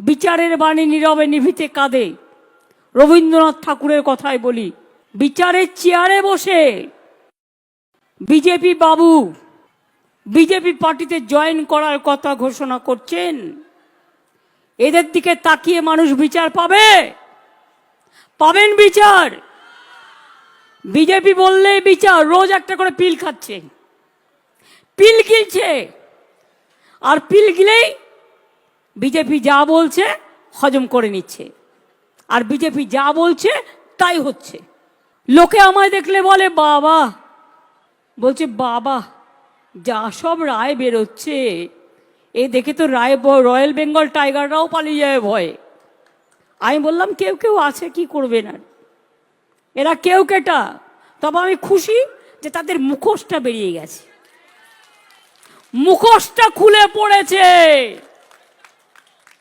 বিচারের বাণী নীরবে নিভিতে কাঁদে। রবীন্দ্রনাথ ঠাকুরের কথাই বলি, বিচারের চেয়ারে বসে বিজেপি বাবু বিজেপি পার্টিতে জয়েন করার কথা ঘোষণা করছেন। এদের দিকে তাকিয়ে মানুষ বিচার পাবে? পাবেন বিচার? বিজেপি বললেই বিচার। রোজ একটা করে পিল খাচ্ছে, পিল গিলছে, আর পিল গিলেই বিজেপি যা বলছে হজম করে নিচ্ছে, আর বিজেপি যা বলছে তাই হচ্ছে। লোকে আমায় দেখলে বলে বাবা, বলছে বাবা যা সব রায় বেরোচ্ছে এ দেখে তো রয়্যাল বেঙ্গল টাইগাররাও পালিয়ে যাবে ভয়ে। আমি বললাম কেউ কেউ আছে, কি করবে না, এরা কেউ কেটা। তবে আমি খুশি যে তাদের মুখোশটা বেরিয়ে গেছে, মুখোশটা খুলে পড়েছে।